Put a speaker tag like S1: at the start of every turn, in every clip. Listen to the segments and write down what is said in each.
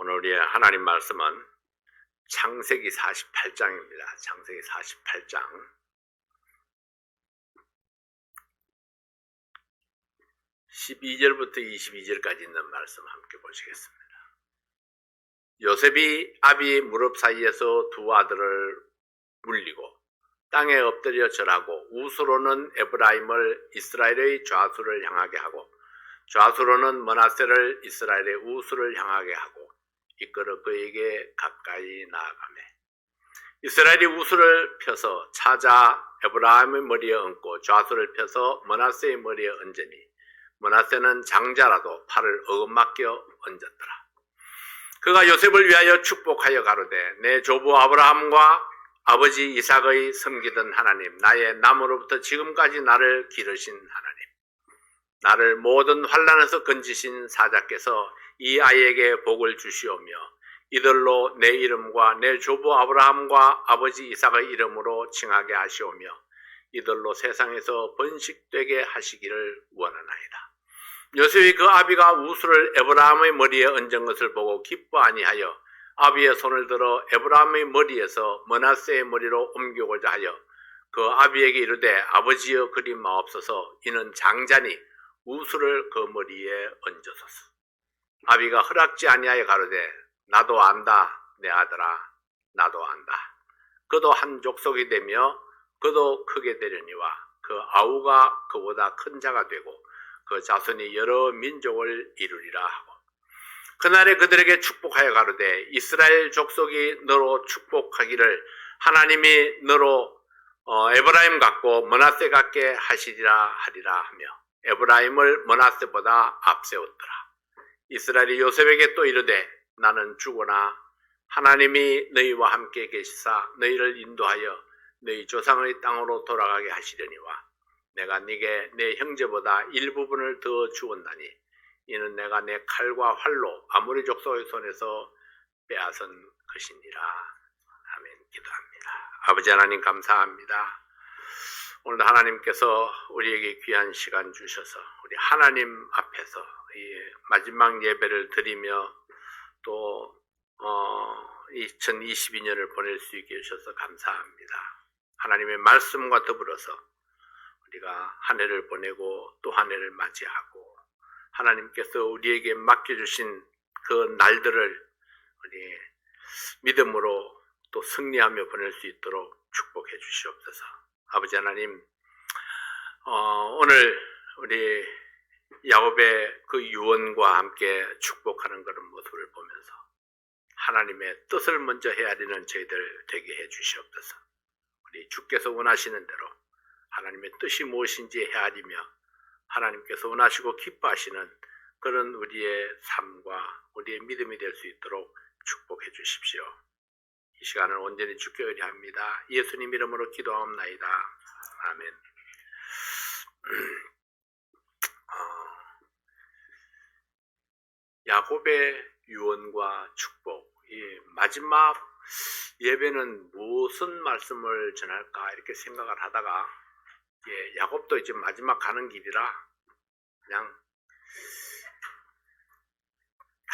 S1: 오늘 우리의 하나님 말씀은 창세기 48장입니다. 창세기 48장 12절부터 22절까지 있는 말씀 함께 보시겠습니다. 요셉이 아비 무릎 사이에서 두 아들을 물리고 땅에 엎드려 절하고 우스로는 에브라임을 이스라엘의 좌수를 향하게 하고 좌수로는 므낫세를 이스라엘의 우수를 향하게 하고 이끌어 그에게 가까이 나아가매 이스라엘이 우수를 펴서 찾아 에브라임의 머리에 얹고 좌수를 펴서 므낫세의 머리에 얹으니 므낫세는 장자라도 팔을 어긋맞겨 얹었더라. 그가 요셉을 위하여 축복하여 가로되 내 조부 아브라함과 아버지 이삭의 섬기던 하나님, 나의 남으로부터 지금까지 나를 기르신 하나님, 나를 모든 환난에서 건지신 사자께서 이 아이에게 복을 주시오며 이들로 내 이름과 내 조부 아브라함과 아버지 이삭의 이름으로 칭하게 하시오며 이들로 세상에서 번식되게 하시기를 원하나이다. 요셉이 그 아비가 우수를 에브라임의 머리에 얹은 것을 보고 기뻐 아니하여 아비의 손을 들어 에브라임의 머리에서 므낫세의 머리로 옮기고자 하여 그 아비에게 이르되 아버지여 그리 마옵소서 이는 장자니 우수를 그 머리에 얹어소서. 아비가 허락지 아니하여 가로되 나도 안다 내 아들아 나도 안다. 그도 한 족속이 되며 그도 크게 되려니와 그 아우가 그보다 큰 자가 되고 그 자손이 여러 민족을 이루리라 하고 그날에 그들에게 축복하여 가로되 이스라엘 족속이 너로 축복하기를 하나님이 너로 에브라임 같고 므낫세 같게 하시리라 하리라 하며 에브라임을 므낫세보다 앞세웠더라. 이스라엘이 요셉에게 또 이르되 나는 죽으나 하나님이 너희와 함께 계시사 너희를 인도하여 너희 조상의 땅으로 돌아가게 하시려니와 내가 네게 내 형제보다 일부분을 더 주었나니 이는 내가 내 칼과 활로 아모리 족속의 손에서 빼앗은 것이니라. 아멘. 기도합니다. 아버지 하나님 감사합니다. 오늘도 하나님께서 우리에게 귀한 시간 주셔서 우리 하나님 앞에서 이 마지막 예배를 드리며 또 2022년을 보낼 수 있게 해주셔서 감사합니다. 하나님의 말씀과 더불어서 우리가 한 해를 보내고 또 한 해를 맞이하고 하나님께서 우리에게 맡겨주신 그 날들을 우리 믿음으로 또 승리하며 보낼 수 있도록 축복해 주시옵소서. 아버지 하나님, 오늘 우리 야곱의 그 유언과 함께 축복하는 그런 모습을 보면서 하나님의 뜻을 먼저 헤아리는 저희들 되게 해 주시옵소서. 우리 주께서 원하시는 대로 하나님의 뜻이 무엇인지 헤아리며 하나님께서 원하시고 기뻐하시는 그런 우리의 삶과 우리의 믿음이 될 수 있도록 축복해 주십시오. 이 시간을 온전히 주께 의뢰합니다. 예수님 이름으로 기도하옵나이다. 아멘. 야곱의 유언과 축복, 이 마지막 예배는 무슨 말씀을 전할까 이렇게 생각을 하다가 야곱도 이제 마지막 가는 길이라 그냥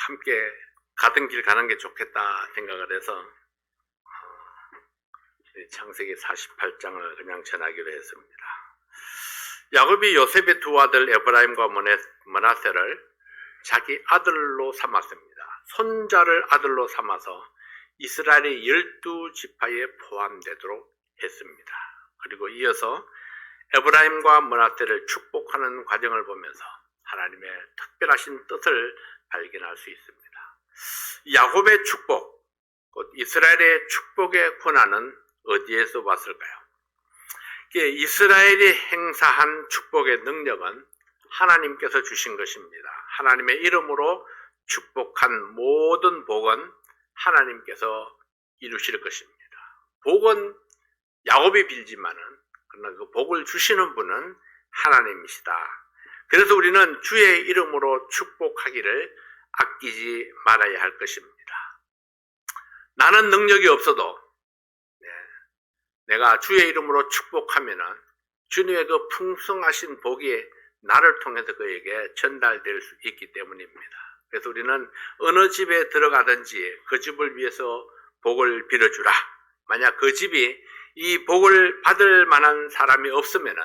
S1: 함께 가던 길 가는 게 좋겠다 생각을 해서 창세기 48장을 그냥 전하기로 했습니다. 야곱이 요셉의 두 아들 에브라임과 므낫세를 자기 아들로 삼았습니다. 손자를 아들로 삼아서 이스라엘의 12지파에 포함되도록 했습니다. 그리고 이어서 에브라임과 므낫세를 축복하는 과정을 보면서 하나님의 특별하신 뜻을 발견할 수 있습니다. 야곱의 축복, 곧 이스라엘의 축복의 권한은 어디에서 왔을까요? 이스라엘이 행사한 축복의 능력은 하나님께서 주신 것입니다. 하나님의 이름으로 축복한 모든 복은 하나님께서 이루실 것입니다. 복은 야곱이 빌지만은 그러나 그 복을 주시는 분은 하나님이시다. 그래서 우리는 주의 이름으로 축복하기를 아끼지 말아야 할 것입니다. 나는 능력이 없어도 내가 주의 이름으로 축복하면은 주님의 그 풍성하신 복이 나를 통해서 그에게 전달될 수 있기 때문입니다. 그래서 우리는 어느 집에 들어가든지 그 집을 위해서 복을 빌어주라. 만약 그 집이 이 복을 받을 만한 사람이 없으면은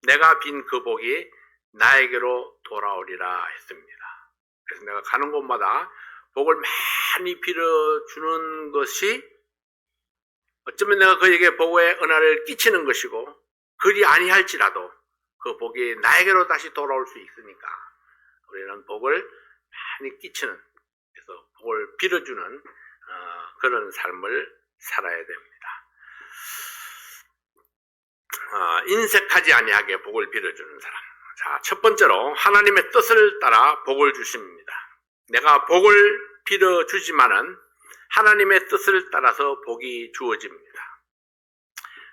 S1: 내가 빈 그 복이 나에게로 돌아오리라 했습니다. 그래서 내가 가는 곳마다 복을 많이 빌어주는 것이 어쩌면 내가 그에게 복의 은혜를 끼치는 것이고 그리 아니할지라도 그 복이 나에게로 다시 돌아올 수 있으니까 우리는 복을 많이 끼치는, 그래서 복을 빌어주는 그런 삶을 살아야 됩니다. 인색하지 아니하게 복을 빌어주는 사람. 자, 첫 번째로 하나님의 뜻을 따라 복을 주십니다. 내가 복을 빌어주지만은 하나님의 뜻을 따라서 복이 주어집니다.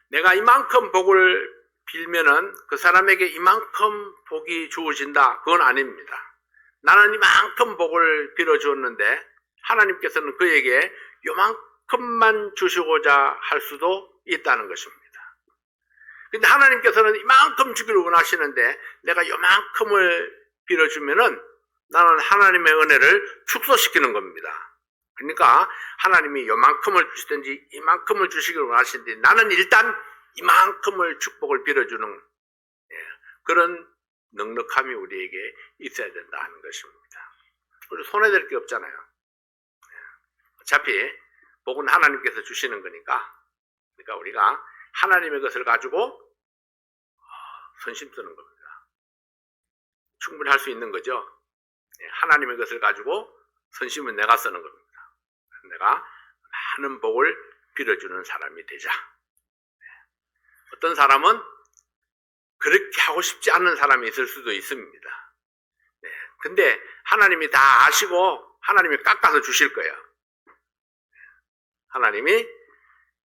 S1: 내가 이만큼 복을 빌면은 그 사람에게 이만큼 복이 주어진다, 그건 아닙니다. 나는 이만큼 복을 빌어주었는데 하나님께서는 그에게 요만큼만 주시고자 할 수도 있다는 것입니다. 근데 하나님께서는 이만큼 주기를 원하시는데 내가 요만큼을 빌어주면은 나는 하나님의 은혜를 축소시키는 겁니다. 그러니까 하나님이 요만큼을 주시든지 이만큼을 주시기를 원하시는데 나는 일단 이만큼을 축복을 빌어주는 그런 넉넉함이 우리에게 있어야 된다 하는 것입니다. 우리 손해될 게 없잖아요. 어차피 복은 하나님께서 주시는 거니까, 그러니까 우리가 하나님의 것을 가지고 선심 쓰는 겁니다. 충분히 할 수 있는 거죠. 하나님의 것을 가지고 선심은 내가 쓰는 겁니다. 내가 많은 복을 빌어주는 사람이 되자. 어떤 사람은 그렇게 하고 싶지 않은 사람이 있을 수도 있습니다. 근데 하나님이 다 아시고 하나님이 깎아서 주실 거예요. 하나님이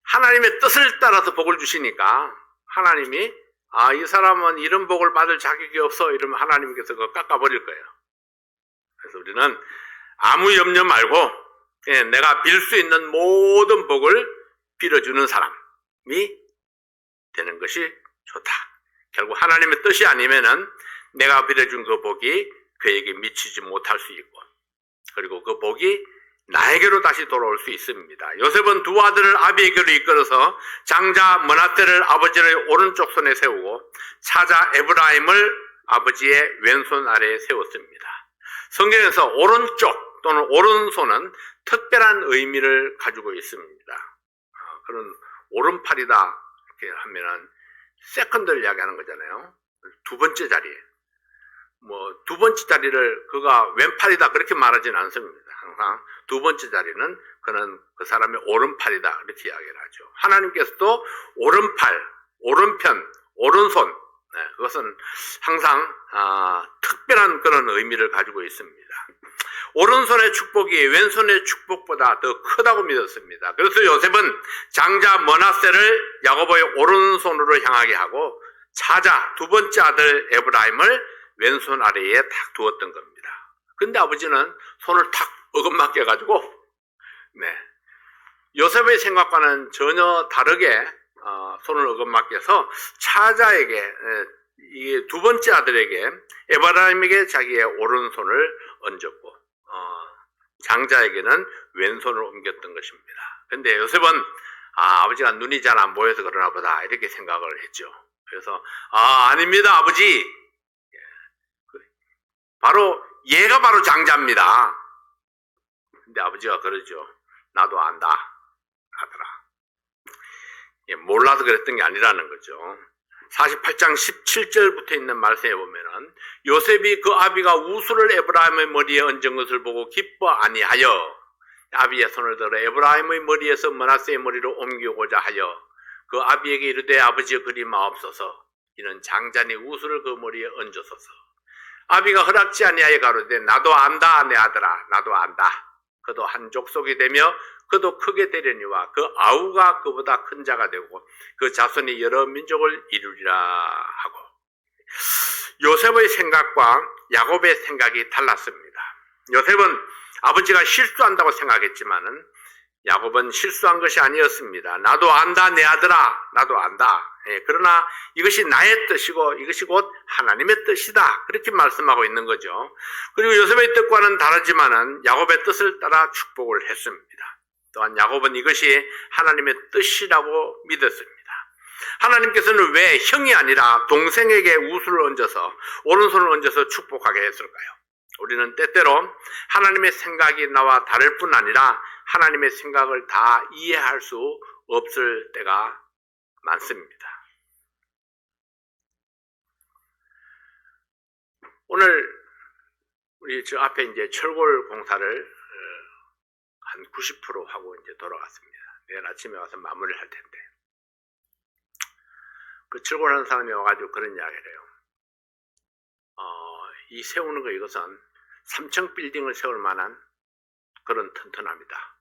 S1: 하나님의 뜻을 따라서 복을 주시니까 하나님이 이 사람은 이런 복을 받을 자격이 없어 이러면 하나님께서 그거 깎아버릴 거예요. 그래서 우리는 아무 염려 말고 내가 빌 수 있는 모든 복을 빌어주는 사람이 되는 것이 좋다. 결국 하나님의 뜻이 아니면은 내가 빌어준 그 복이 그에게 미치지 못할 수 있고, 그리고 그 복이 나에게로 다시 돌아올 수 있습니다. 요셉은 두 아들을 아비에게로 이끌어서 장자 므낫세를 아버지의 오른쪽 손에 세우고 차자 에브라임을 아버지의 왼손 아래에 세웠습니다. 성경에서 오른쪽 또는 오른손은 특별한 의미를 가지고 있습니다. 그런 오른팔이다 이렇게 하면은 세컨드를 이야기하는 거잖아요. 두 번째 자리. 두 번째 자리를 그가 왼팔이다 그렇게 말하진 않습니다. 항상 두 번째 자리는 그는 그 사람의 오른팔이다 이렇게 이야기를 하죠. 하나님께서도 오른팔, 오른편, 오른손, 그것은 항상 특별한 그런 의미를 가지고 있습니다. 오른손의 축복이 왼손의 축복보다 더 크다고 믿었습니다. 그래서 요셉은 장자 므낫세를 야곱의 오른손으로 향하게 하고 차자 두 번째 아들 에브라임을 왼손 아래에 탁 두었던 겁니다. 근데 아버지는 손을 탁 어긋맞게 해가지고 요셉의 생각과는 전혀 다르게 손을 어긋맞게 해서 차자에게, 이 두 번째 아들에게 에브라임에게 자기의 오른손을 얹었고 장자에게는 왼손을 옮겼던 것입니다. 근데 요셉은 아버지가 눈이 잘 안 보여서 그러나 보다 이렇게 생각을 했죠. 그래서 아닙니다 아버지, 바로 얘가 바로 장자입니다. 근데 아버지가 그러죠. 나도 안다 하더라. 몰라서 그랬던 게 아니라는 거죠. 48장 17절부터 있는 말씀에 보면은 요셉이 그 아비가 우수를 에브라임의 머리에 얹은 것을 보고 기뻐 아니하여 아비의 손을 들어 에브라임의 머리에서 므낫세의 머리로 옮기고자 하여 그 아비에게 이르되 아버지의 그리 마옵소서, 이는 장자니 우수를 그 머리에 얹어소서. 아비가 허락지 아니하여 가로되 나도 안다 내 아들아, 나도 안다. 그도 한 족속이 되며 그도 크게 되려니와 그 아우가 그보다 큰 자가 되고 그 자손이 여러 민족을 이루리라 하고. 요셉의 생각과 야곱의 생각이 달랐습니다. 요셉은 아버지가 실수한다고 생각했지만은 야곱은 실수한 것이 아니었습니다. 나도 안다 내 아들아, 나도 안다. 그러나 이것이 나의 뜻이고 이것이 곧 하나님의 뜻이다. 그렇게 말씀하고 있는 거죠. 그리고 요셉의 뜻과는 다르지만은 야곱의 뜻을 따라 축복을 했습니다. 또한 야곱은 이것이 하나님의 뜻이라고 믿었습니다. 하나님께서는 왜 형이 아니라 동생에게 우수를 얹어서 오른손을 얹어서 축복하게 했을까요? 우리는 때때로 하나님의 생각이 나와 다를 뿐 아니라 하나님의 생각을 다 이해할 수 없을 때가 많습니다. 오늘 우리 저 앞에 이제 철골 공사를 한 90% 하고 이제 돌아갔습니다. 내일 아침에 와서 마무리를 할 텐데, 그 철골하는 사람이 와가지고 그런 이야기를 해요. 이 세우는 거 이것은 3층 빌딩을 세울 만한 그런 튼튼함이다.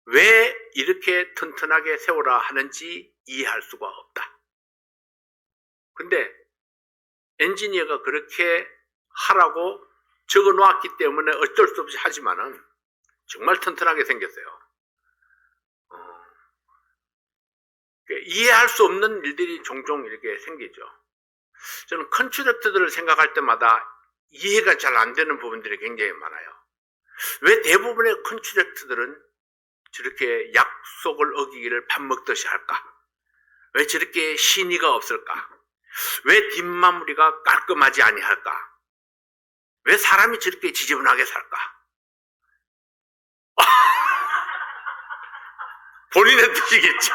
S1: 왜 이렇게 튼튼하게 세우라 하는지 이해할 수가 없다. 근데 엔지니어가 그렇게 하라고 적어 놓았기 때문에 어쩔 수 없이 하지만은 정말 튼튼하게 생겼어요. 이해할 수 없는 일들이 종종 이렇게 생기죠. 저는 컨트랙트들을 생각할 때마다 이해가 잘 안 되는 부분들이 굉장히 많아요. 왜 대부분의 컨트랙트들은 저렇게 약속을 어기기를 밥 먹듯이 할까? 왜 저렇게 신의가 없을까? 왜 뒷마무리가 깔끔하지 아니할까? 왜 사람이 저렇게 지저분하게 살까? 본인의 뜻이겠죠.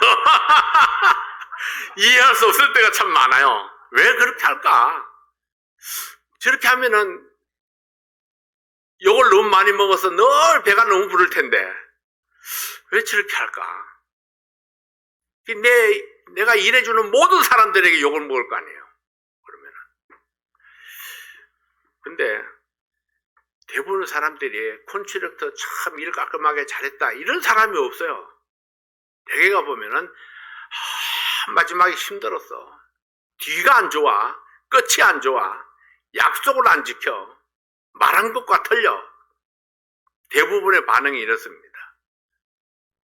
S1: 이해할 수 없을 때가 참 많아요. 왜 그렇게 할까? 저렇게 하면은 욕을 너무 많이 먹어서 늘 배가 너무 부를 텐데 왜 저렇게 할까? 내가 일해주는 모든 사람들에게 욕을 먹을 거 아니에요. 그러면은. 근데 대부분 사람들이 콘트랙터 참 일 깔끔하게 잘했다 이런 사람이 없어요. 대개가 보면은 마지막에 힘들었어. 뒤가 안 좋아. 끝이 안 좋아. 약속을 안 지켜. 말한 것과 틀려. 대부분의 반응이 이렇습니다.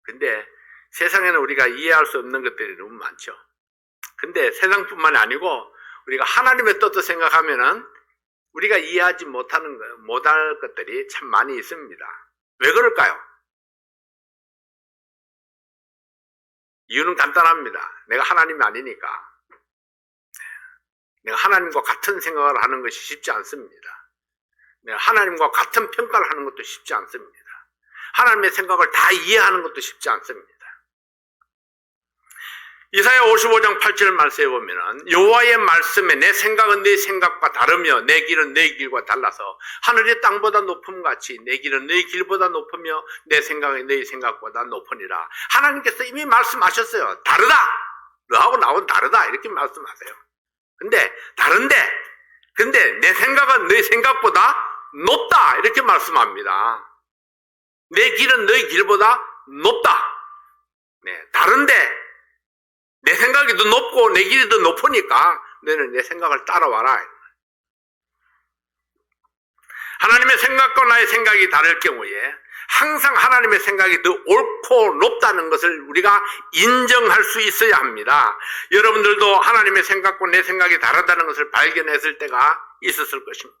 S1: 근데 세상에는 우리가 이해할 수 없는 것들이 너무 많죠. 근데 세상뿐만 아니고 우리가 하나님의 뜻도 생각하면은 우리가 이해하지 못할 것들이 참 많이 있습니다. 왜 그럴까요? 이유는 간단합니다. 내가 하나님이 아니니까. 내가 하나님과 같은 생각을 하는 것이 쉽지 않습니다. 내가 하나님과 같은 평가를 하는 것도 쉽지 않습니다. 하나님의 생각을 다 이해하는 것도 쉽지 않습니다. 이사야 55장 8절 말씀에 보면은 여호와의 말씀에 내 생각은 네 생각과 다르며 내 길은 네 길과 달라서 하늘이 땅보다 높음같이 내 길은 네 길보다 높으며 내 생각은 네 생각보다 높으니라. 하나님께서 이미 말씀하셨어요. 다르다. 너하고 나하고는 다르다. 이렇게 말씀하세요. 근데 내 생각은 네 생각보다 높다. 이렇게 말씀합니다. 내 길은 너희 길보다 높다. 다른데 내 생각이 더 높고 내 길이 더 높으니까 너는 내 생각을 따라와라. 하나님의 생각과 나의 생각이 다를 경우에 항상 하나님의 생각이 더 옳고 높다는 것을 우리가 인정할 수 있어야 합니다. 여러분들도 하나님의 생각과 내 생각이 다르다는 것을 발견했을 때가 있었을 것입니다.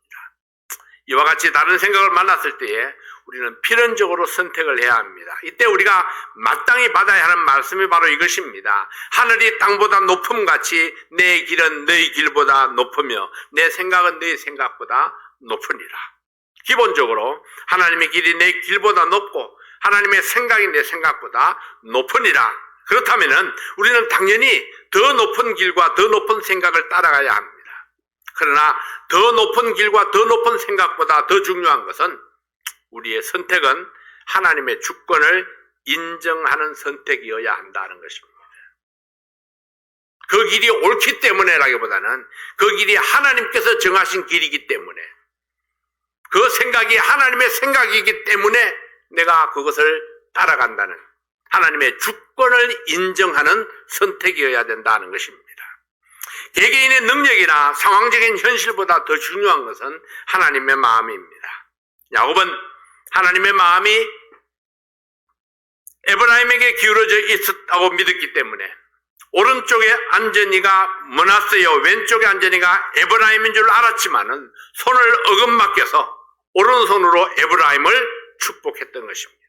S1: 이와 같이 다른 생각을 만났을 때에 우리는 필연적으로 선택을 해야 합니다. 이때 우리가 마땅히 받아야 하는 말씀이 바로 이것입니다. 하늘이 땅보다 높음같이 내 길은 너희 길보다 높으며 내 생각은 너희 생각보다 높으니라. 기본적으로 하나님의 길이 내 길보다 높고 하나님의 생각이 내 생각보다 높으니라. 그렇다면 우리는 당연히 더 높은 길과 더 높은 생각을 따라가야 합니다. 그러나 더 높은 길과 더 높은 생각보다 더 중요한 것은 우리의 선택은 하나님의 주권을 인정하는 선택이어야 한다는 것입니다. 그 길이 옳기 때문에라기보다는 그 길이 하나님께서 정하신 길이기 때문에 그 생각이 하나님의 생각이기 때문에 내가 그것을 따라간다는 하나님의 주권을 인정하는 선택이어야 된다는 것입니다. 개개인의 능력이나 상황적인 현실보다 더 중요한 것은 하나님의 마음입니다. 야곱은 하나님의 마음이 에브라임에게 기울어져 있었다고 믿었기 때문에 오른쪽에 앉으니가 므낫세요, 왼쪽에 앉으니가 에브라임인 줄 알았지만은 손을 어긋맞겨서 오른손으로 에브라임을 축복했던 것입니다.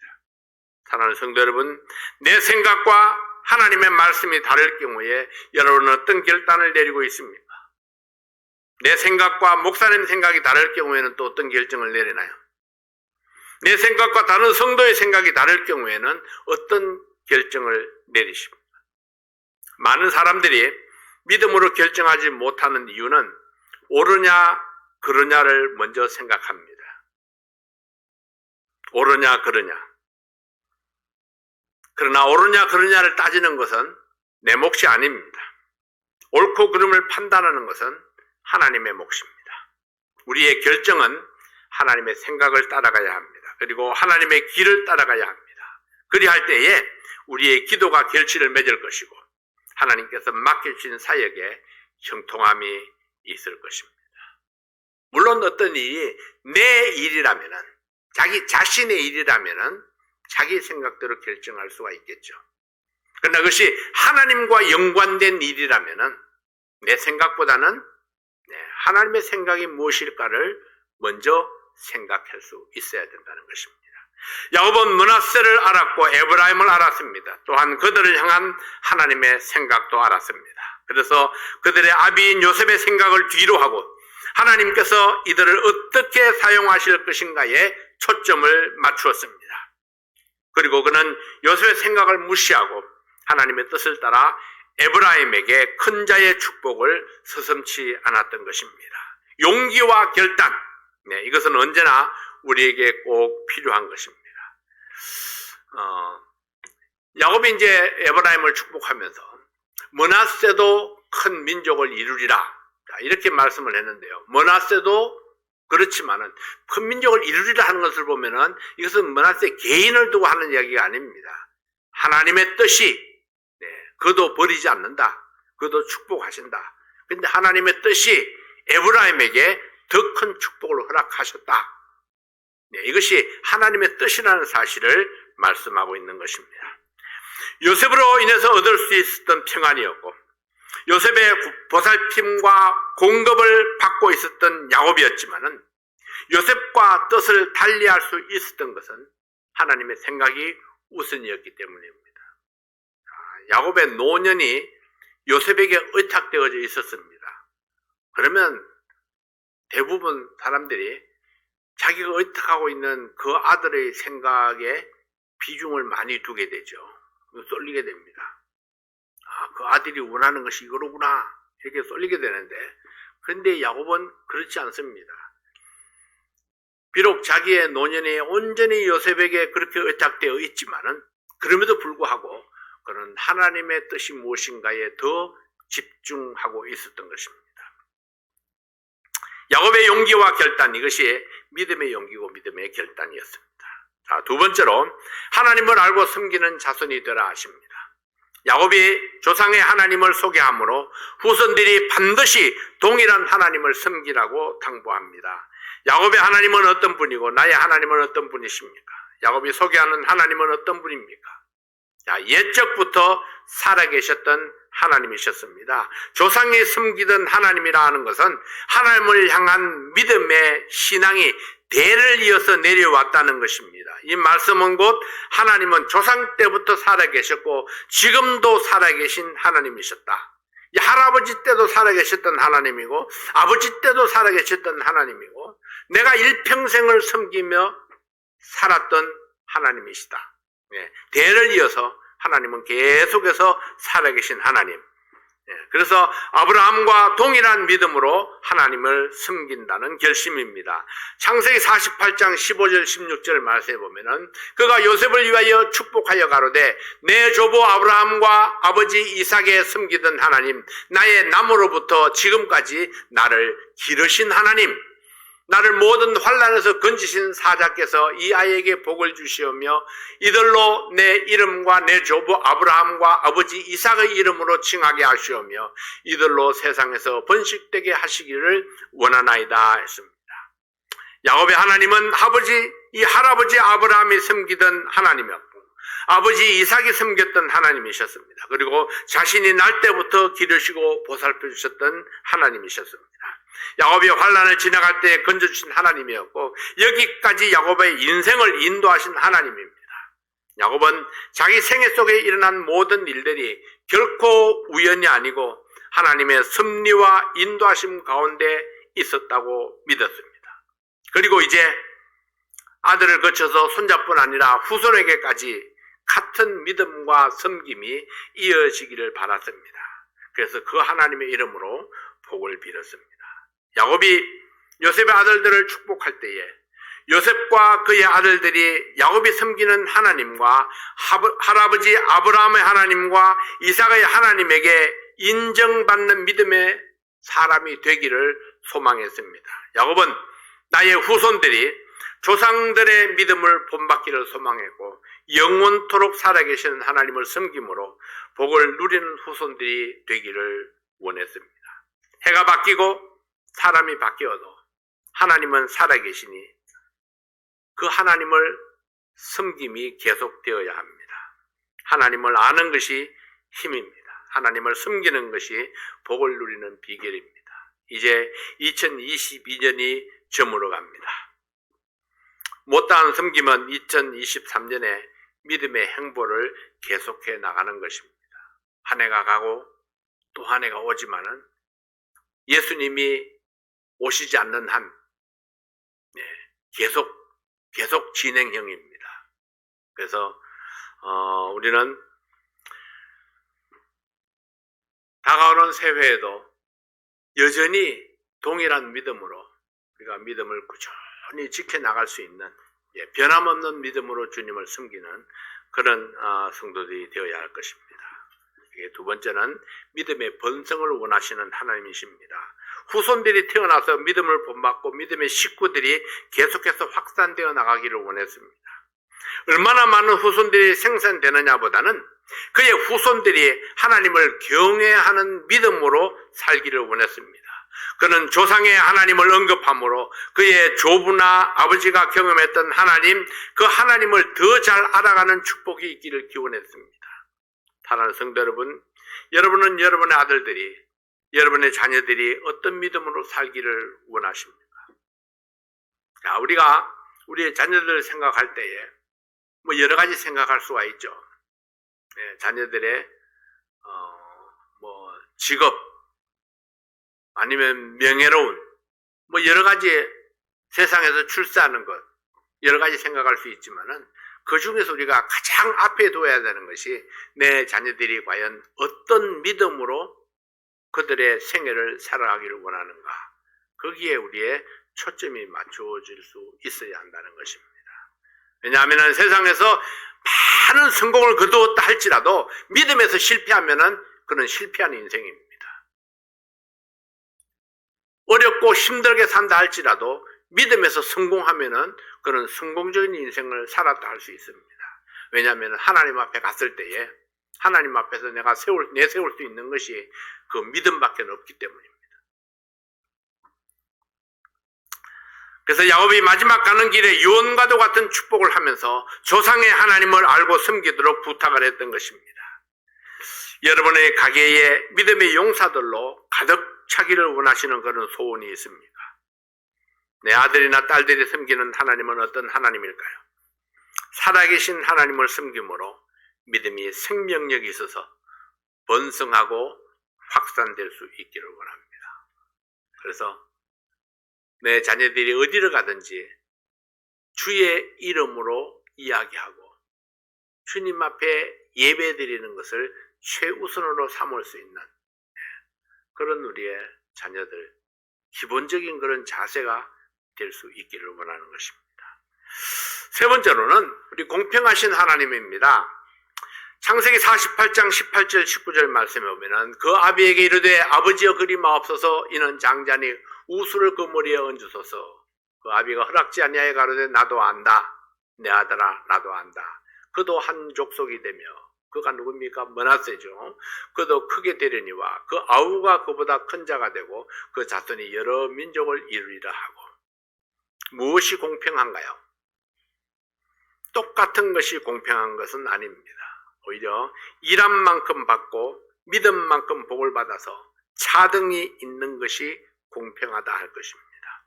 S1: 사랑하는 성도 여러분, 내 생각과 하나님의 말씀이 다를 경우에 여러분은 어떤 결단을 내리고 있습니까? 내 생각과 목사님 생각이 다를 경우에는 또 어떤 결정을 내리나요? 내 생각과 다른 성도의 생각이 다를 경우에는 어떤 결정을 내리십니까? 많은 사람들이 믿음으로 결정하지 못하는 이유는 옳으냐 그르냐를 먼저 생각합니다. 옳으냐 그르냐. 그러나 옳으냐 그르냐를 따지는 것은 내 몫이 아닙니다. 옳고 그름을 판단하는 것은 하나님의 몫입니다. 우리의 결정은 하나님의 생각을 따라가야 합니다. 그리고 하나님의 길을 따라가야 합니다. 그리할 때에 우리의 기도가 결실을 맺을 것이고 하나님께서 맡겨주신 사역에 형통함이 있을 것입니다. 물론 어떤 일이 내 일이라면은, 자기 자신의 일이라면은 자기 생각대로 결정할 수가 있겠죠. 그러나 그것이 하나님과 연관된 일이라면은 내 생각보다는 하나님의 생각이 무엇일까를 먼저 생각할 수 있어야 된다는 것입니다. 야곱은 므낫세를 알았고 에브라임을 알았습니다. 또한 그들을 향한 하나님의 생각도 알았습니다. 그래서 그들의 아비인 요셉의 생각을 뒤로 하고 하나님께서 이들을 어떻게 사용하실 것인가에 초점을 맞추었습니다. 그리고 그는 요셉의 생각을 무시하고 하나님의 뜻을 따라 에브라임에게 큰 자의 축복을 서슴지 않았던 것입니다. 용기와 결단, 이것은 언제나 우리에게 꼭 필요한 것입니다. 야곱이 이제 에브라임을 축복하면서 므낫세도 큰 민족을 이루리라, 이렇게 말씀을 했는데요. 므낫세도 그렇지만은 큰 민족을 이루리라 하는 것을 보면은 이것은 므낫세 개인을 두고 하는 이야기가 아닙니다. 하나님의 뜻이, 그도 버리지 않는다. 그도 축복하신다. 그런데 하나님의 뜻이 에브라임에게 더 큰 축복을 허락하셨다. 이것이 하나님의 뜻이라는 사실을 말씀하고 있는 것입니다. 요셉으로 인해서 얻을 수 있었던 평안이었고 요셉의 보살핌과 공급을 받고 있었던 야곱이었지만은 요셉과 뜻을 달리할 수 있었던 것은 하나님의 생각이 우선이었기 때문입니다. 야곱의 노년이 요셉에게 의탁되어져 있었습니다. 그러면 대부분 사람들이 자기가 의탁하고 있는 그 아들의 생각에 비중을 많이 두게 되죠. 쏠리게 됩니다. 그 아들이 원하는 것이 이거로구나, 이렇게 쏠리게 되는데, 그런데 야곱은 그렇지 않습니다. 비록 자기의 노년이 온전히 요셉에게 그렇게 의탁되어 있지만은 그럼에도 불구하고 그는 하나님의 뜻이 무엇인가에 더 집중하고 있었던 것입니다. 야곱의 용기와 결단, 이것이 믿음의 용기고 믿음의 결단이었습니다. 자, 두 번째로 하나님을 알고 섬기는 자손이 되라 하십니다. 야곱이 조상의 하나님을 소개함으로 후손들이 반드시 동일한 하나님을 섬기라고 당부합니다. 야곱의 하나님은 어떤 분이고 나의 하나님은 어떤 분이십니까? 야곱이 소개하는 하나님은 어떤 분입니까? 옛적부터 살아계셨던 하나님이셨습니다. 조상이 섬기던 하나님이라 하는 것은 하나님을 향한 믿음의 신앙이 대를 이어서 내려왔다는 것입니다. 이 말씀은 곧 하나님은 조상 때부터 살아계셨고 지금도 살아계신 하나님이셨다. 이 할아버지 때도 살아계셨던 하나님이고 아버지 때도 살아계셨던 하나님이고 내가 일평생을 섬기며 살았던 하나님이시다. 대를 이어서 하나님은 계속해서 살아계신 하나님. 그래서 아브라함과 동일한 믿음으로 하나님을 섬긴다는 결심입니다. 창세기 48장 15절 16절 말씀에 보면은 그가 요셉을 위하여 축복하여 가로되 내 조부 아브라함과 아버지 이삭에 섬기던 하나님, 나의 남으로부터 지금까지 나를 기르신 하나님, 나를 모든 환난에서 건지신 사자께서 이 아이에게 복을 주시오며 이들로 내 이름과 내 조부 아브라함과 아버지 이삭의 이름으로 칭하게 하시오며 이들로 세상에서 번식되게 하시기를 원하나이다 했습니다. 야곱의 하나님은 이 할아버지 아브라함이 섬기던 하나님이었고 아버지 이삭이 섬겼던 하나님이셨습니다. 그리고 자신이 날 때부터 기르시고 보살펴 주셨던 하나님이셨습니다. 야곱이 환난을 지나갈 때 건져주신 하나님이었고 여기까지 야곱의 인생을 인도하신 하나님입니다. 야곱은 자기 생애 속에 일어난 모든 일들이 결코 우연이 아니고 하나님의 섭리와 인도하심 가운데 있었다고 믿었습니다. 그리고 이제 아들을 거쳐서 손자뿐 아니라 후손에게까지 같은 믿음과 섬김이 이어지기를 바랐습니다. 그래서 그 하나님의 이름으로 복을 빌었습니다. 야곱이 요셉의 아들들을 축복할 때에 요셉과 그의 아들들이 야곱이 섬기는 하나님과 할아버지 아브라함의 하나님과 이삭의 하나님에게 인정받는 믿음의 사람이 되기를 소망했습니다. 야곱은 나의 후손들이 조상들의 믿음을 본받기를 소망했고 영원토록 살아계시는 하나님을 섬김으로 복을 누리는 후손들이 되기를 원했습니다. 해가 바뀌고 사람이 바뀌어도 하나님은 살아계시니 그 하나님을 섬김이 계속되어야 합니다. 하나님을 아는 것이 힘입니다. 하나님을 섬기는 것이 복을 누리는 비결입니다. 이제 2022년이 저물어 갑니다. 못다한 섬김은 2023년에 믿음의 행보를 계속해 나가는 것입니다. 한 해가 가고 또 한 해가 오지만은 예수님이 오시지 않는 한 계속 진행형입니다. 그래서 우리는 다가오는 새해에도 여전히 동일한 믿음으로 우리가 믿음을 꾸준히 지켜나갈 수 있는 변함없는 믿음으로 주님을 섬기는 그런 성도들이 되어야 할 것입니다. 두 번째는 믿음의 번성을 원하시는 하나님이십니다. 후손들이 태어나서 믿음을 본받고 믿음의 식구들이 계속해서 확산되어 나가기를 원했습니다. 얼마나 많은 후손들이 생산되느냐보다는 그의 후손들이 하나님을 경외하는 믿음으로 살기를 원했습니다. 그는 조상의 하나님을 언급함으로 그의 조부나 아버지가 경험했던 하나님, 그 하나님을 더 잘 알아가는 축복이 있기를 기원했습니다. 사랑하는 성도 여러분, 여러분은 여러분의 아들들이, 여러분의 자녀들이 어떤 믿음으로 살기를 원하십니까? 자, 우리가 우리의 자녀들을 생각할 때에 여러 가지 생각할 수가 있죠. 자녀들의 직업, 아니면 명예로운, 여러 가지 세상에서 출세하는 것, 여러 가지 생각할 수 있지만은 그 중에서 우리가 가장 앞에 둬야 되는 것이 내 자녀들이 과연 어떤 믿음으로 그들의 생애를 살아가기를 원하는가. 거기에 우리의 초점이 맞춰질 수 있어야 한다는 것입니다. 왜냐하면 세상에서 많은 성공을 거두었다 할지라도 믿음에서 실패하면은 그는 실패한 인생입니다. 어렵고 힘들게 산다 할지라도 믿음에서 성공하면은 그는 성공적인 인생을 살았다 할 수 있습니다. 왜냐하면 하나님 앞에 갔을 때에 하나님 앞에서 내세울 수 있는 것이 그 믿음밖에 없기 때문입니다. 그래서 야곱이 마지막 가는 길에 유언과도 같은 축복을 하면서 조상의 하나님을 알고 섬기도록 부탁을 했던 것입니다. 여러분의 가게에 믿음의 용사들로 가득 차기를 원하시는 그런 소원이 있습니까? 내 아들이나 딸들이 섬기는 하나님은 어떤 하나님일까요? 살아계신 하나님을 섬김으로 믿음이 생명력이 있어서 번성하고 확산될 수 있기를 원합니다. 그래서 내 자녀들이 어디를 가든지 주의 이름으로 이야기하고 주님 앞에 예배드리는 것을 최우선으로 삼을 수 있는 그런 우리의 자녀들, 기본적인 그런 자세가 될 수 있기를 원하는 것입니다. 세 번째로는 우리 공평하신 하나님입니다. 창세기 48장 18절 19절 말씀에 보면은 그 아비에게 이르되 아버지여 그리 마옵소서 이는 장자니 우수를 그 머리에 얹으소서. 그 아비가 허락지 아니하여 가로되 나도 안다. 내 아들아 나도 안다. 그도 한 족속이 되며 그가 누굽니까? 므낫세죠. 그도 크게 되려니와 그 아우가 그보다 큰 자가 되고 그 자손이 여러 민족을 이루리라 하고. 무엇이 공평한가요? 똑같은 것이 공평한 것은 아닙니다. 오히려 일한 만큼 받고 믿음 만큼 복을 받아서 차등이 있는 것이 공평하다 할 것입니다.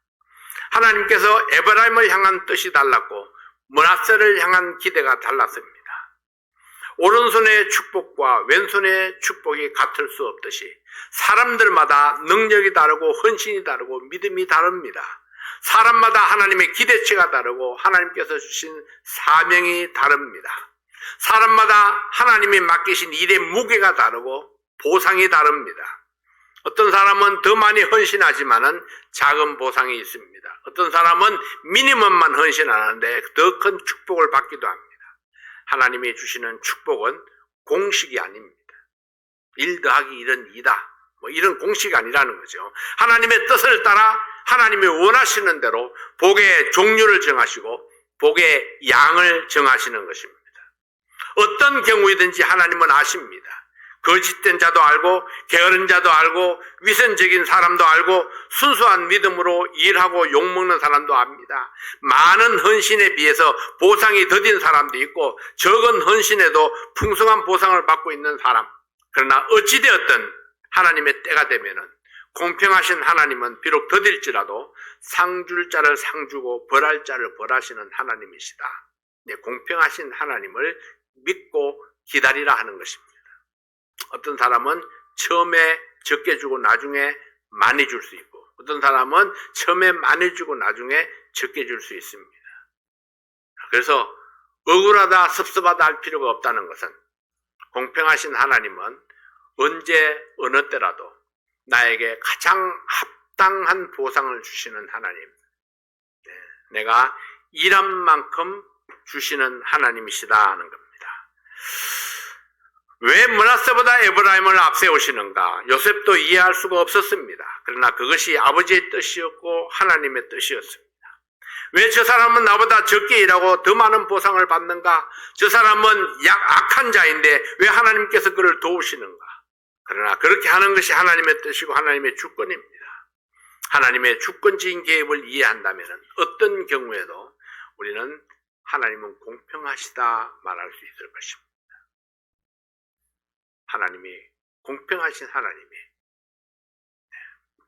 S1: 하나님께서 에브라임을 향한 뜻이 달랐고 므낫세를 향한 기대가 달랐습니다. 오른손의 축복과 왼손의 축복이 같을 수 없듯이 사람들마다 능력이 다르고 헌신이 다르고 믿음이 다릅니다. 사람마다 하나님의 기대치가 다르고 하나님께서 주신 사명이 다릅니다. 사람마다 하나님이 맡기신 일의 무게가 다르고 보상이 다릅니다. 어떤 사람은 더 많이 헌신하지만은 작은 보상이 있습니다. 어떤 사람은 미니멈만 헌신하는데 더 큰 축복을 받기도 합니다. 하나님이 주시는 축복은 공식이 아닙니다. 1 더하기 1은 2다. 이런 공식이 아니라는 거죠. 하나님의 뜻을 따라 하나님이 원하시는 대로 복의 종류를 정하시고 복의 양을 정하시는 것입니다. 어떤 경우이든지 하나님은 아십니다. 거짓된 자도 알고 게으른 자도 알고 위선적인 사람도 알고 순수한 믿음으로 일하고 욕먹는 사람도 압니다. 많은 헌신에 비해서 보상이 더딘 사람도 있고 적은 헌신에도 풍성한 보상을 받고 있는 사람. 그러나 어찌되었든 하나님의 때가 되면은 공평하신 하나님은 비록 더딜지라도 상줄 자를 상주고 벌할 자를 벌하시는 하나님이시다. 공평하신 하나님을 믿고 기다리라 하는 것입니다. 어떤 사람은 처음에 적게 주고 나중에 많이 줄 수 있고 어떤 사람은 처음에 많이 주고 나중에 적게 줄 수 있습니다. 그래서 억울하다 섭섭하다 할 필요가 없다는 것은 공평하신 하나님은 언제 어느 때라도 나에게 가장 합당한 보상을 주시는 하나님, 내가 일한 만큼 주시는 하나님이시다 하는 겁니다. 왜 므낫세보다 에브라임을 앞세우시는가? 요셉도 이해할 수가 없었습니다. 그러나 그것이 아버지의 뜻이었고 하나님의 뜻이었습니다. 왜 저 사람은 나보다 적게 일하고 더 많은 보상을 받는가? 저 사람은 악한 자인데 왜 하나님께서 그를 도우시는가? 그러나 그렇게 하는 것이 하나님의 뜻이고 하나님의 주권입니다. 하나님의 주권적인 개입을 이해한다면 어떤 경우에도 우리는 하나님은 공평하시다 말할 수 있을 것입니다. 하나님이 공평하신 하나님이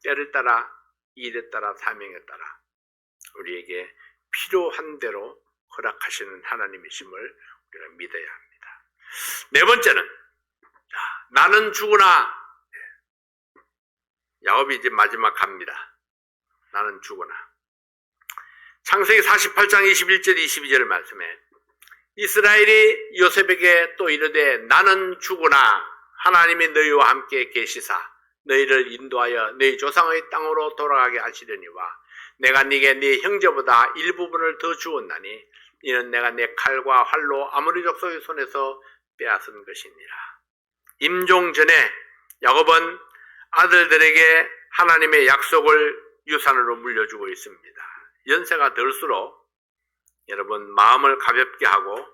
S1: 때를 따라 일에 따라 사명에 따라 우리에게 필요한 대로 허락하시는 하나님이심을 우리가 믿어야 합니다. 네 번째는 나는 죽으나 야곱이 이제 마지막 갑니다. 나는 죽으나 창세기 48장 21절 22절 말씀에 이스라엘이 요셉에게 또 이르되 나는 죽으나 하나님이 너희와 함께 계시사 너희를 인도하여 너희 조상의 땅으로 돌아가게 하시려니와 내가 네게 네 형제보다 일부분을 더 주었나니 이는 내가 내 칼과 활로 아모리 족속의 손에서 빼앗은 것이니라. 임종 전에 야곱은 아들들에게 하나님의 약속을 유산으로 물려주고 있습니다. 연세가 들수록 여러분 마음을 가볍게 하고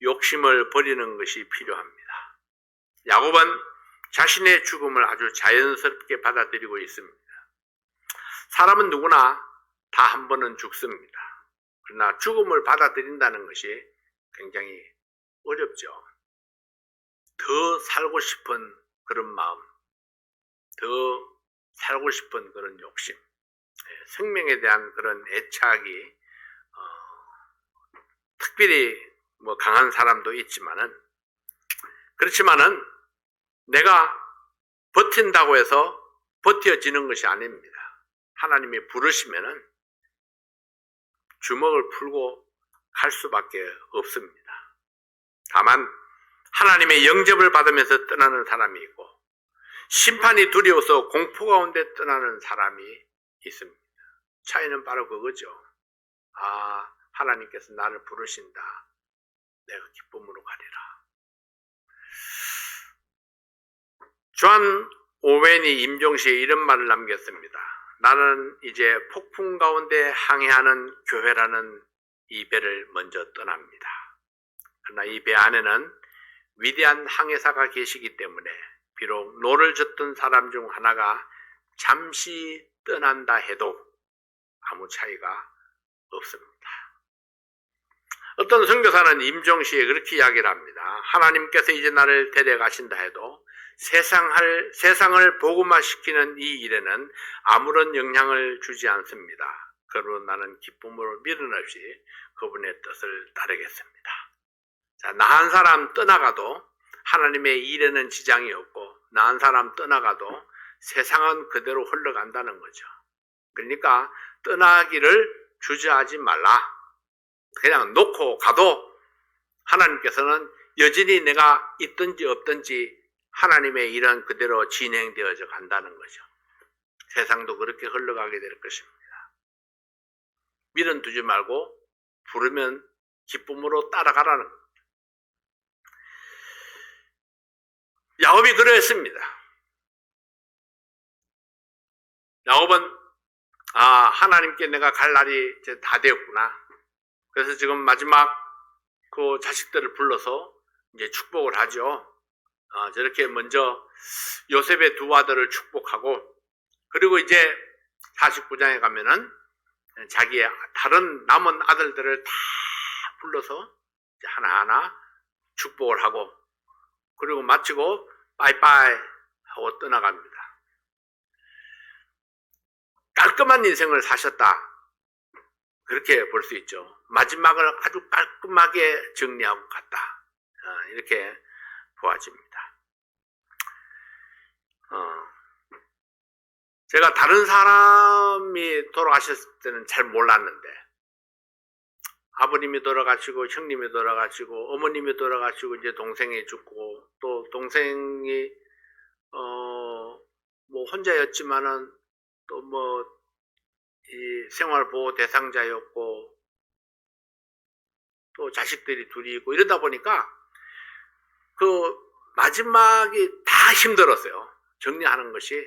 S1: 욕심을 버리는 것이 필요합니다. 야곱은 자신의 죽음을 아주 자연스럽게 받아들이고 있습니다. 사람은 누구나 다 한 번은 죽습니다. 그러나 죽음을 받아들인다는 것이 굉장히 어렵죠. 더 살고 싶은 그런 마음, 더 살고 싶은 그런 욕심, 생명에 대한 그런 애착이 특별히 강한 사람도 그렇지만은 내가 버틴다고 해서 버텨지는 것이 아닙니다. 하나님이 부르시면은 주먹을 풀고 갈 수밖에 없습니다. 다만 하나님의 영접을 받으면서 떠나는 사람이 있고 심판이 두려워서 공포 가운데 떠나는 사람이 있습니다. 차이는 바로 그거죠. 하나님께서 나를 부르신다. 내가 기쁨으로 가리라. 존 오웬이 임종시에 이런 말을 남겼습니다. 나는 이제 폭풍 가운데 항해하는 교회라는 이 배를 먼저 떠납니다. 그러나 이 배 안에는 위대한 항해사가 계시기 때문에 비록 노를 젓던 사람 중 하나가 잠시 떠난다 해도 아무 차이가 없습니다. 어떤 선교사는 임종시에 그렇게 이야기를 합니다. 하나님께서 이제 나를 데려가신다 해도 세상을 복음화시키는 이 일에는 아무런 영향을 주지 않습니다. 그러므로 나는 기쁨으로 미련 없이 그분의 뜻을 따르겠습니다. 자, 나 한 사람 떠나가도 하나님의 일에는 지장이 없고 나 한 사람 떠나가도 세상은 그대로 흘러간다는 거죠. 그러니까 떠나기를 주저하지 말라. 그냥 놓고 가도 하나님께서는 여전히 내가 있든지 없든지 하나님의 일은 그대로 진행되어져 간다는 거죠. 세상도 그렇게 흘러가게 될 것입니다. 미련 두지 말고 부르면 기쁨으로 따라가라는 겁니다. 야곱이 그러했습니다. 야곱은 하나님께 내가 갈 날이 이제 다 되었구나. 그래서 지금 마지막 그 자식들을 불러서 이제 축복을 하죠. 저렇게 먼저 요셉의 두 아들을 축복하고, 그리고 이제 49장에 가면은 자기의 다른 남은 아들들을 다 불러서 이제 하나하나 축복을 하고, 그리고 마치고 빠이빠이 하고 떠나갑니다. 깔끔한 인생을 사셨다. 그렇게 볼 수 있죠. 마지막을 아주 깔끔하게 정리하고 갔다. 이렇게 보아집니다. 제가 다른 사람이 돌아가셨을 때는 잘 몰랐는데, 아버님이 돌아가시고 형님이 돌아가시고 어머님이 돌아가시고 이제 동생이 죽고, 또 동생이 뭐 혼자였지만은 또 뭐 이 생활보호 대상자였고 또 자식들이 둘이 있고 이러다 보니까 그 마지막이 다 힘들었어요. 정리하는 것이.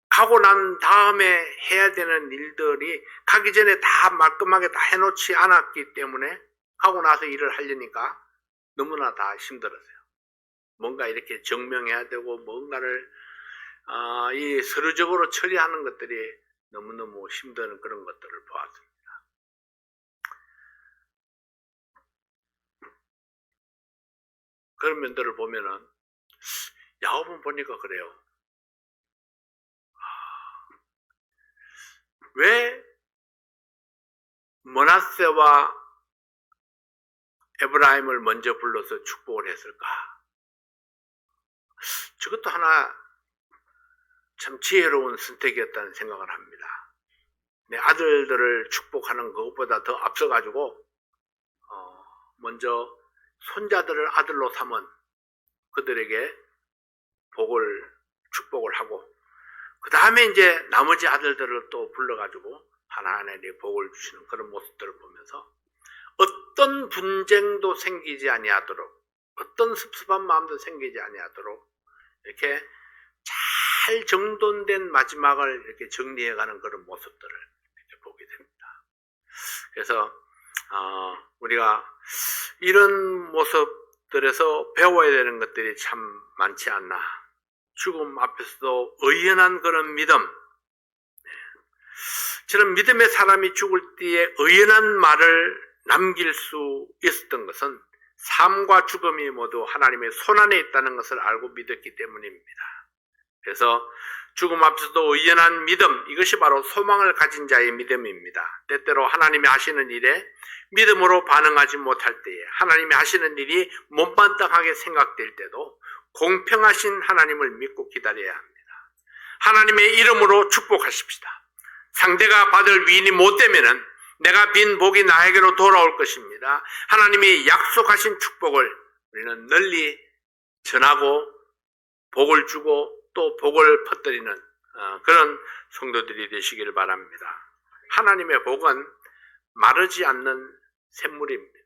S1: 가고 난 다음에 해야 되는 일들이 가기 전에 다 말끔하게 다 해놓지 않았기 때문에 가고 나서 일을 하려니까 너무나 다 힘들었어요. 뭔가 이렇게 증명해야 되고 뭔가를 이 서류적으로 처리하는 것들이 너무너무 힘든 그런 것들을 보았습니다. 그런 면들을 보면은 야곱은 보니까 그래요. 왜 므낫세와 에브라임을 먼저 불러서 축복을 했을까? 저것도 하나 참 지혜로운 선택이었다는 생각을 합니다. 내 아들들을 축복하는 것보다 더 앞서가지고 먼저 손자들을 아들로 삼은 그들에게 축복을 하고, 그 다음에 이제 나머지 아들들을 또 불러가지고 하나하나 복을 주시는 그런 모습들을 보면서 어떤 분쟁도 생기지 아니하도록, 어떤 섭섭한 마음도 생기지 아니하도록 이렇게 잘 정돈된 마지막을 이렇게 정리해가는 그런 모습들을 이렇게 보게 됩니다. 그래서 우리가 이런 모습들에서 배워야 되는 것들이 참 많지 않나. 죽음 앞에서도 의연한 그런 믿음, 저런 믿음의 사람이 죽을 때에 의연한 말을 남길 수 있었던 것은 삶과 죽음이 모두 하나님의 손안에 있다는 것을 알고 믿었기 때문입니다. 그래서 죽음 앞에서도 의연한 믿음, 이것이 바로 소망을 가진 자의 믿음입니다. 때때로 하나님이 하시는 일에 믿음으로 반응하지 못할 때에, 하나님이 하시는 일이 못마땅하게 생각될 때도 공평하신 하나님을 믿고 기다려야 합니다. 하나님의 이름으로 축복하십시다. 상대가 받을 위인이 못되면은 내가 빈 복이 나에게로 돌아올 것입니다. 하나님이 약속하신 축복을 우리는 널리 전하고 복을 주고 또 복을 퍼뜨리는 그런 성도들이 되시기를 바랍니다. 하나님의 복은 마르지 않는 샘물입니다.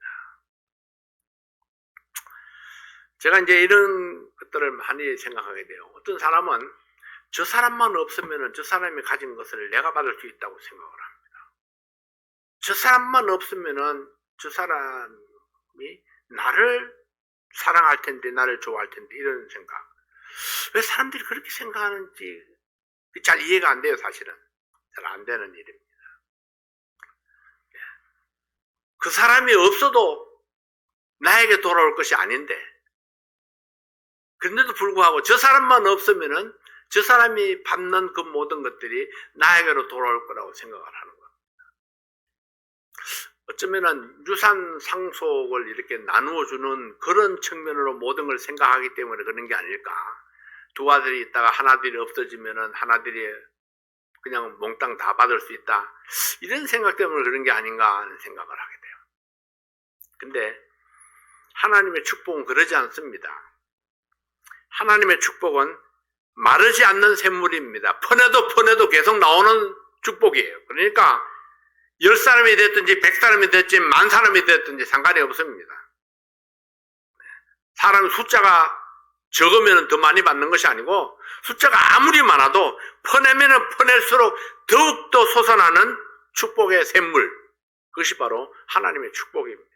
S1: 제가 이제 이런 것들을 많이 생각하게 돼요. 어떤 사람은 저 사람만 없으면 저 사람이 가진 것을 내가 받을 수 있다고 생각을 합니다. 저 사람만 없으면 저 사람이 나를 사랑할 텐데, 나를 좋아할 텐데, 이런 생각. 왜 사람들이 그렇게 생각하는지 잘 이해가 안 돼요. 사실은 잘 안 되는 일입니다. 그 사람이 없어도 나에게 돌아올 것이 아닌데, 그런데도 불구하고 저 사람만 없으면은 저 사람이 받는 그 모든 것들이 나에게로 돌아올 거라고 생각을 하는 거예요. 어쩌면은 유산 상속을 이렇게 나누어 주는 그런 측면으로 모든 걸 생각하기 때문에 그런 게 아닐까. 두 아들이 있다가 하나들이 없어지면은 하나들이 그냥 몽땅 다 받을 수 있다. 이런 생각 때문에 그런 게 아닌가 하는 생각을 하게 돼요. 근데 하나님의 축복은 그러지 않습니다. 하나님의 축복은 마르지 않는 샘물입니다. 퍼내도 계속 나오는 축복이에요. 그러니까 10사람이 됐든지 100사람이 됐든지 10,000사람이 됐든지 상관이 없습니다. 사람 숫자가 적으면 더 많이 받는 것이 아니고 숫자가 아무리 많아도 퍼내면 퍼낼수록 더욱더 솟아나는 축복의 샘물, 그것이 바로 하나님의 축복입니다.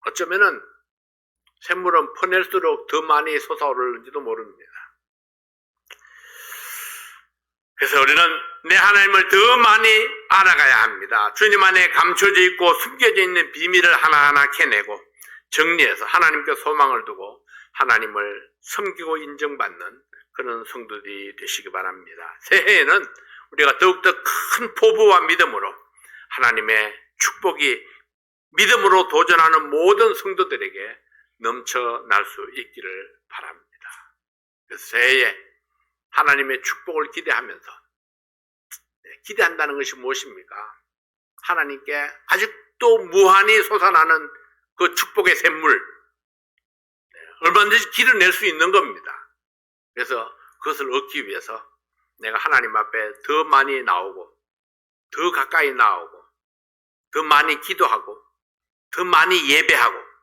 S1: 어쩌면은 샘물은 퍼낼수록 더 많이 솟아오르는지도 모릅니다. 그래서 우리는 내 하나님을 더 많이 알아가야 합니다. 주님 안에 감춰져 있고 숨겨져 있는 비밀을 하나하나 캐내고 정리해서 하나님께 소망을 두고 하나님을 섬기고 인정받는 그런 성도들이 되시기 바랍니다. 새해에는 우리가 더욱더 큰 포부와 믿음으로 하나님의 축복이 믿음으로 도전하는 모든 성도들에게 넘쳐날 수 있기를 바랍니다. 그래서 새해에 하나님의 축복을 기대하면서, 기대한다는 것이 무엇입니까? 하나님께 아직도 무한히 솟아나는 그 축복의 샘물, 얼마든지 길어낼 수 있는 겁니다. 그래서 그것을 얻기 위해서 내가 하나님 앞에 더 많이 나오고, 더 가까이 나오고, 더 많이 기도하고, 더 많이 예배하고,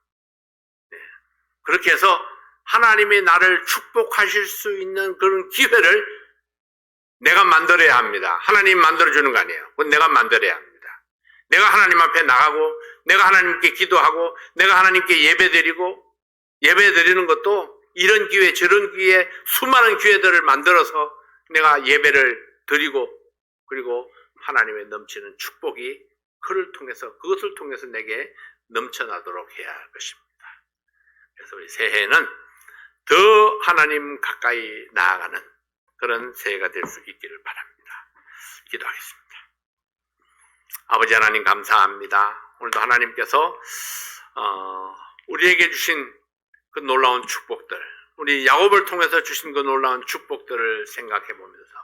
S1: 그렇게 해서 하나님이 나를 축복하실 수 있는 그런 기회를 내가 만들어야 합니다. 하나님이 만들어주는 거 아니에요. 그건 내가 만들어야 합니다. 내가 하나님 앞에 나가고, 내가 하나님께 기도하고, 내가 하나님께 예배드리는 것도 이런 기회, 저런 기회, 수많은 기회들을 만들어서 내가 예배를 드리고, 그리고 하나님의 넘치는 축복이 그것을 통해서 내게 넘쳐나도록 해야 할 것입니다. 그래서 우리 새해는 더 하나님 가까이 나아가는 그런 새해가 될 수 있기를 바랍니다. 기도하겠습니다. 아버지 하나님 감사합니다. 오늘도 하나님께서 우리에게 주신 그 놀라운 축복들, 우리 야곱을 통해서 주신 그 놀라운 축복들을 생각해 보면서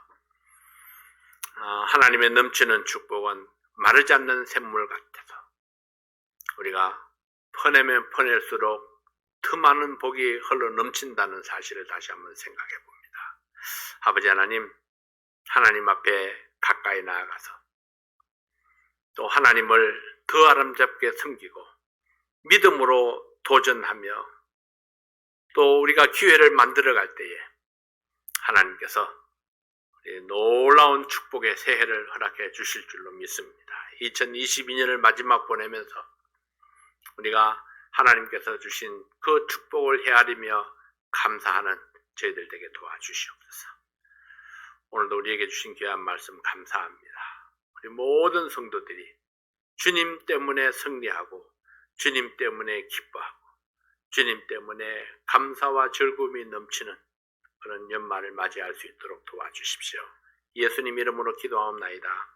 S1: 하나님의 넘치는 축복은 마르지 않는 샘물 같아서 우리가 퍼내면 퍼낼수록 더 많은 복이 흘러 넘친다는 사실을 다시 한번 생각해 봅니다. 아버지 하나님, 하나님 앞에 가까이 나아가서 또 하나님을 더 아름답게 섬기고 믿음으로 도전하며 또 우리가 기회를 만들어 갈 때에 하나님께서 놀라운 축복의 새해를 허락해 주실 줄로 믿습니다. 2022년을 마지막 보내면서 우리가 하나님께서 주신 그 축복을 헤아리며 감사하는 저희들 되게 도와주시옵소서. 오늘도 우리에게 주신 귀한 말씀 감사합니다. 우리 모든 성도들이 주님 때문에 승리하고 주님 때문에 기뻐하고 주님 때문에 감사와 즐거움이 넘치는 그런 연말을 맞이할 수 있도록 도와주십시오. 예수님 이름으로 기도하옵나이다.